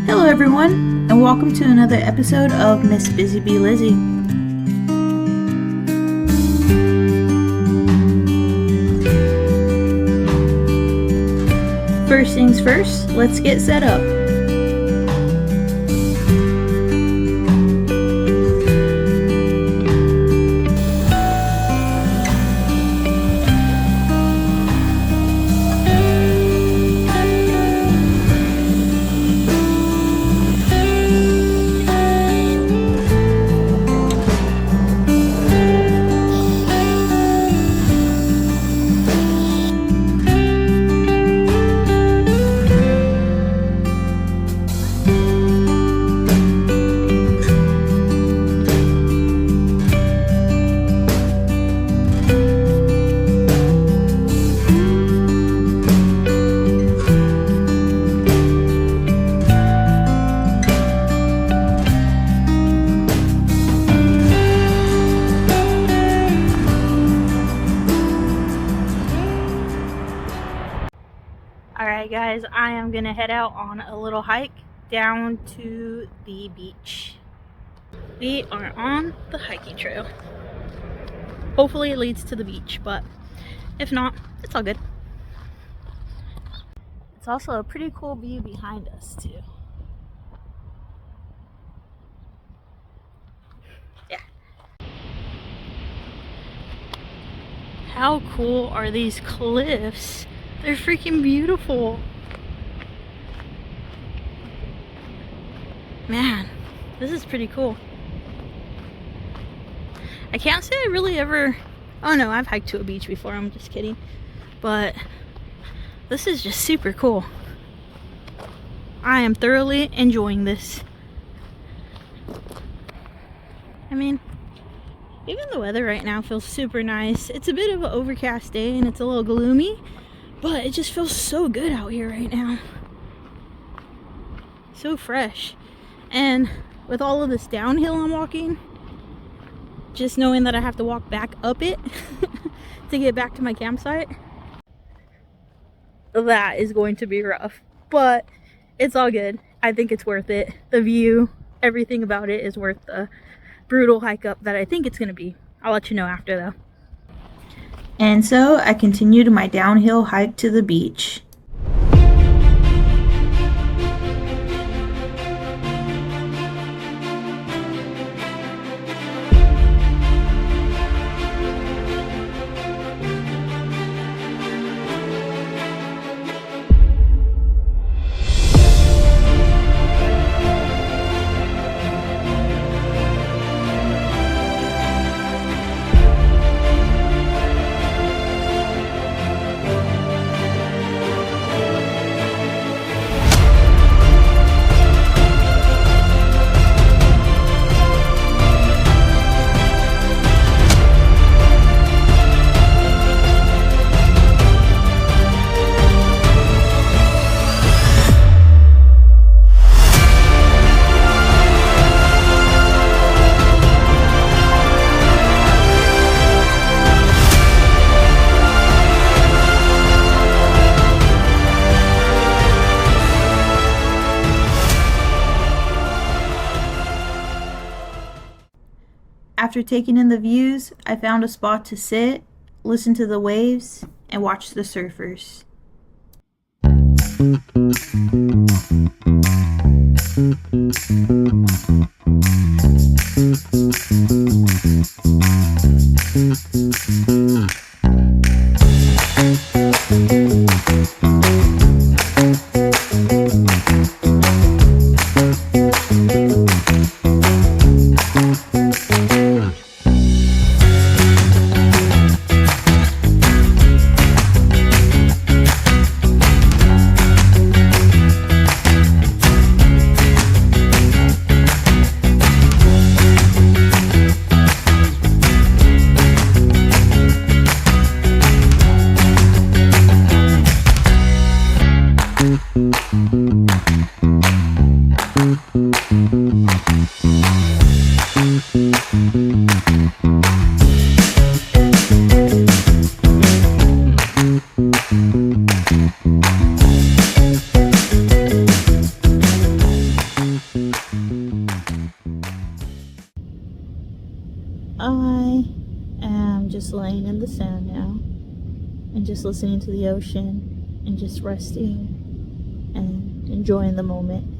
Hello everyone, and welcome to another episode of Miss Busy Bee Lizzie. First things first, let's get set up. Alright guys, I am gonna head out on a little hike down to the beach. We are on the hiking trail. Hopefully it leads to the beach, but if not, it's all good. It's also a pretty cool view behind us too. Yeah. How cool are these cliffs? They're freaking beautiful. Man, this is pretty cool. I can't say I really ever... Oh no, I've hiked to a beach before, I'm just kidding. But this is just super cool. I am thoroughly enjoying this. I mean, even the weather right now feels super nice. It's a bit of an overcast day and it's a little gloomy. But it just feels so good out here right now. So fresh. And with all of this downhill I'm walking, just knowing that I have to walk back up it to get back to my campsite, that is going to be rough. But it's all good. I think it's worth it. The view, everything about it is worth the brutal hike up that I think it's going to be. I'll let you know after though. And so I continued my downhill hike to the beach. After taking in the views, I found a spot to sit, listen to the waves, and watch the surfers. I am just laying in the sand now and just listening to the ocean and just resting and enjoying the moment.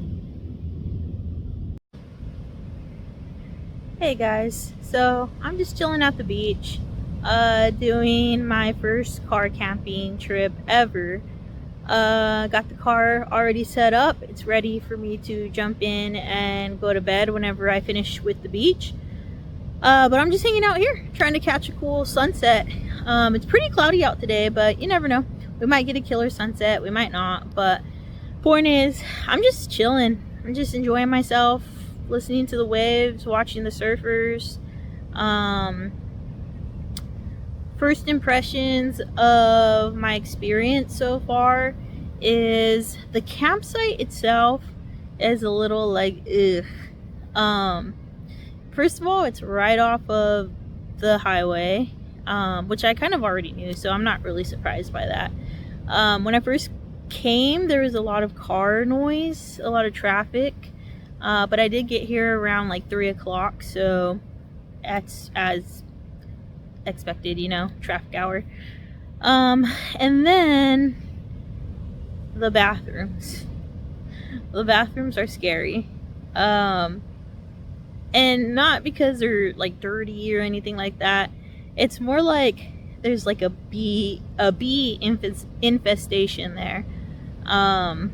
Hey guys, so I'm just chilling at the beach, doing my first car camping trip ever. Got the car already set up. It's ready for me to jump in and go to bed whenever I finish with the beach. But I'm just hanging out here trying to catch a cool sunset. It's pretty cloudy out today, but you never know. We might get a killer sunset, we might not. But point is, I'm just chilling. I'm just enjoying myself, listening to the waves, watching the surfers. First impressions of my experience so far is the campsite itself is a little like ugh. First of all, it's right off of the highway, which I kind of already knew, so I'm not really surprised by that. When I first came, there was a lot of car noise, a lot of traffic, but I did get here around like 3 o'clock, so that's as expected, you know, traffic hour. And then the bathrooms. The bathrooms are scary. And not because they're like dirty or anything like that. It's more like there's like a bee infestation there. And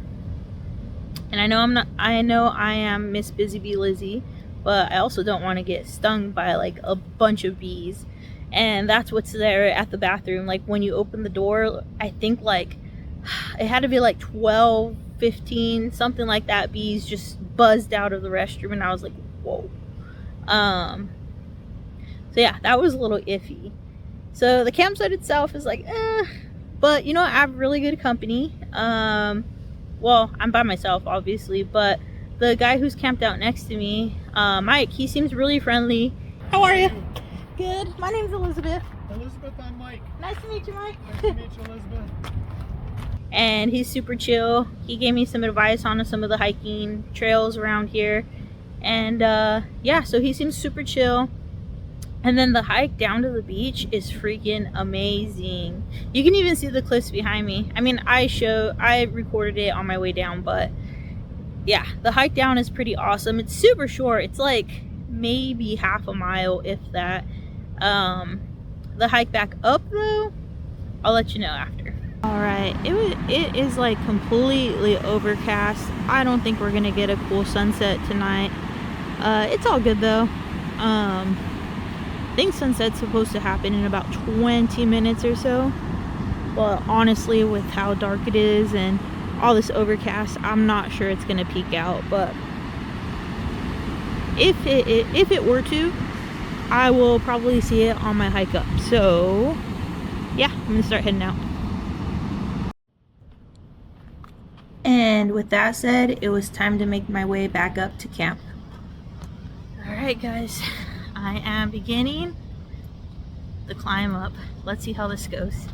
I know I am Miss Busy Bee Lizzie, but I also don't want to get stung by like a bunch of bees. And that's what's there at the bathroom. Like when you open the door, I think like it had to be like 12, 15, something like that. Bees just buzzed out of the restroom, and I was like, whoa. So yeah, that was a little iffy. So the campsite itself is like, but you know, I have really good company. Well, I'm by myself, obviously, but the guy who's camped out next to me, Mike, he seems really friendly. How are you? Good. My name's Elizabeth. Elizabeth, I'm Mike. Nice to meet you, Mike. Nice to meet you, Elizabeth. And he's super chill. He gave me some advice on some of the hiking trails around here. And yeah, so he seems super chill. And then the hike down to the beach is freaking amazing. You can even see the cliffs behind me. I mean, I recorded it on my way down, but yeah, the hike down is pretty awesome. It's super short. It's like maybe half a mile, if that. The hike back up though, I'll let you know after. All right, it is like completely overcast. I don't think we're gonna get a cool sunset tonight. It's all good though. I think sunset's supposed to happen in about 20 minutes or so. But honestly, with how dark it is and all this overcast, I'm not sure it's gonna peak out. But if it were to, I will probably see it on my hike up. So yeah, I'm gonna start heading out. And with that said, it was time to make my way back up to camp. Alright guys, I am beginning the climb up. Let's see how this goes.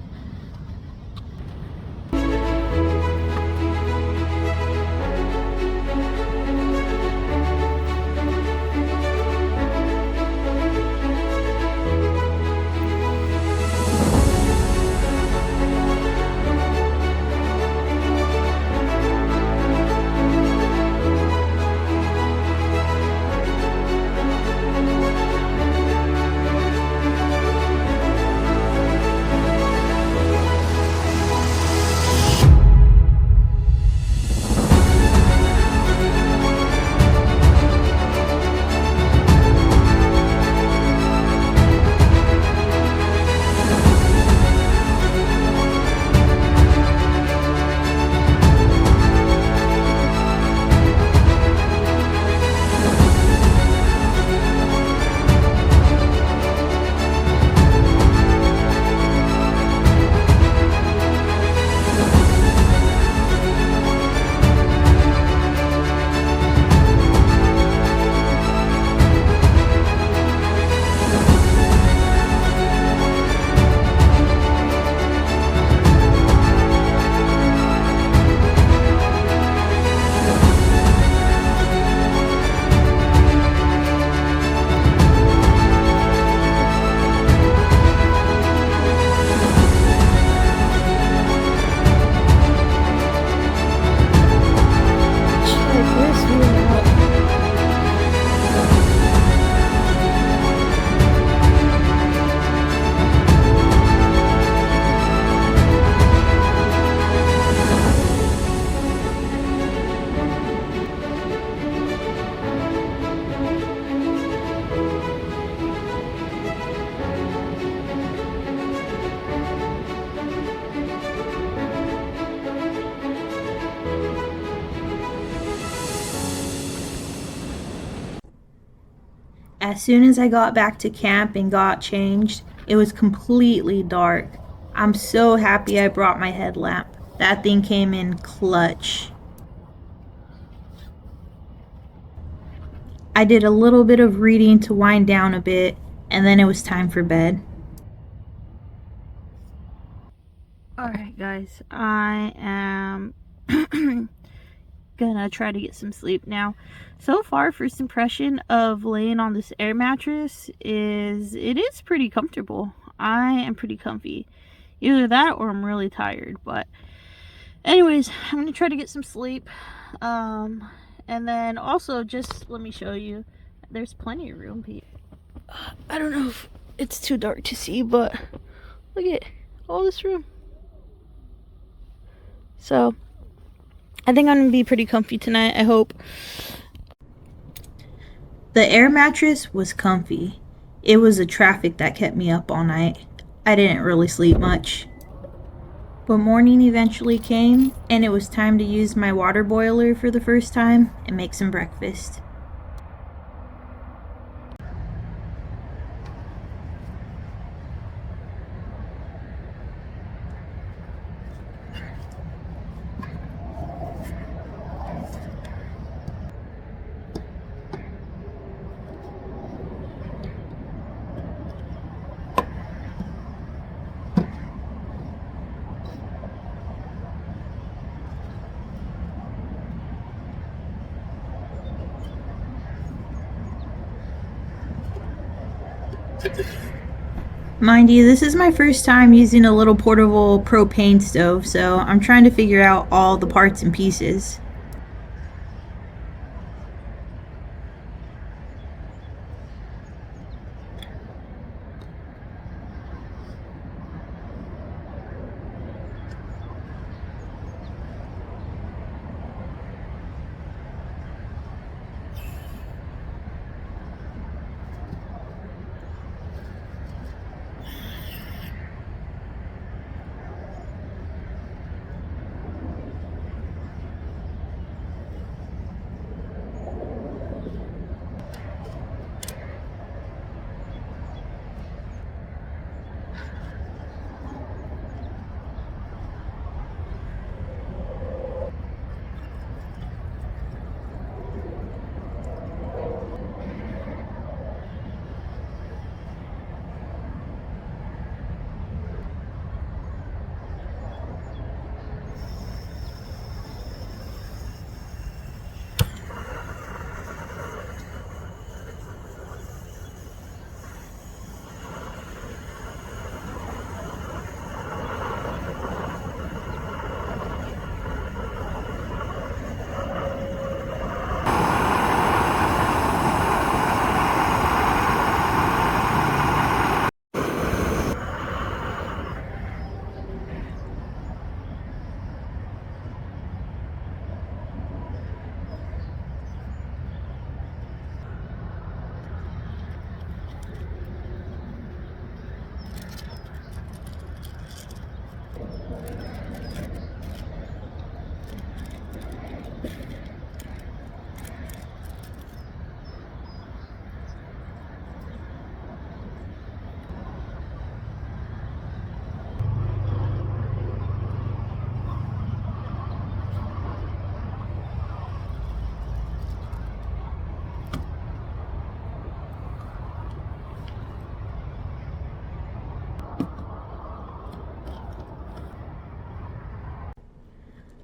As soon as I got back to camp and got changed, it was completely dark. I'm so happy I brought my headlamp. That thing came in clutch. I did a little bit of reading to wind down a bit, and then it was time for bed. Alright guys, I am gonna try to get some sleep now. So far, first impression of laying on this air mattress is it is pretty comfortable. I am pretty comfy. Either that or I'm really tired, but anyways, I'm gonna try to get some sleep. And then also just let me show you, there's plenty of room. I don't know if it's too dark to see, but look at all this room. So I think I'm gonna be pretty comfy tonight, I hope. The air mattress was comfy. It was the traffic that kept me up all night. I didn't really sleep much. But morning eventually came, and it was time to use my water boiler for the first time and make some breakfast. Mind you, this is my first time using a little portable propane stove, so I'm trying to figure out all the parts and pieces.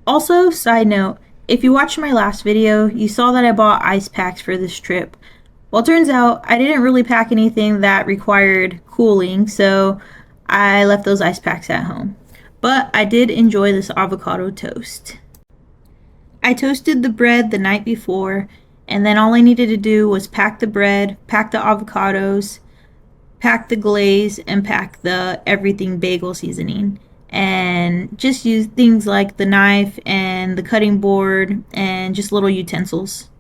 Also, side note, if you watched my last video, you saw that I bought ice packs for this trip. Well, it turns out I didn't really pack anything that required cooling, so I left those ice packs at home. But I did enjoy this avocado toast. I toasted the bread the night before, and then all I needed to do was pack the bread, pack the avocados, pack the glaze, and pack the everything bagel seasoning. And just use things like the knife and the cutting board and just little utensils.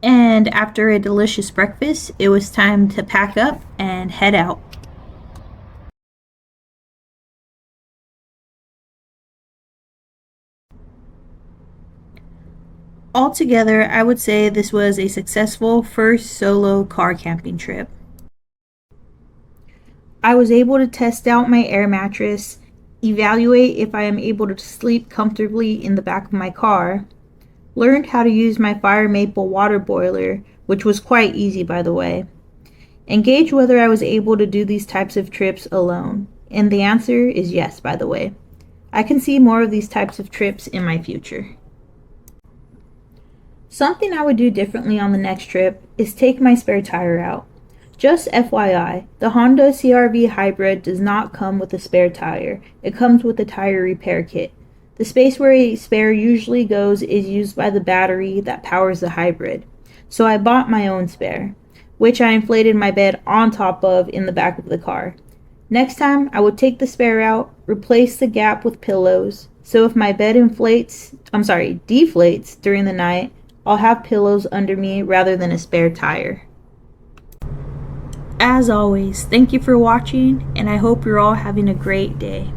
And after a delicious breakfast, it was time to pack up and head out. Altogether, I would say this was a successful first solo car camping trip. I was able to test out my air mattress, evaluate if I am able to sleep comfortably in the back of my car, learned how to use my fire maple water boiler, which was quite easy by the way, and gauge whether I was able to do these types of trips alone. And the answer is yes, by the way. I can see more of these types of trips in my future. Something I would do differently on the next trip is take my spare tire out. Just FYI, the Honda CR-V Hybrid does not come with a spare tire. It comes with a tire repair kit. The space where a spare usually goes is used by the battery that powers the hybrid. So I bought my own spare, which I inflated my bed on top of in the back of the car. Next time, I would take the spare out, replace the gap with pillows, so if my bed deflates during the night, I'll have pillows under me rather than a spare tire. As always, thank you for watching, and I hope you're all having a great day.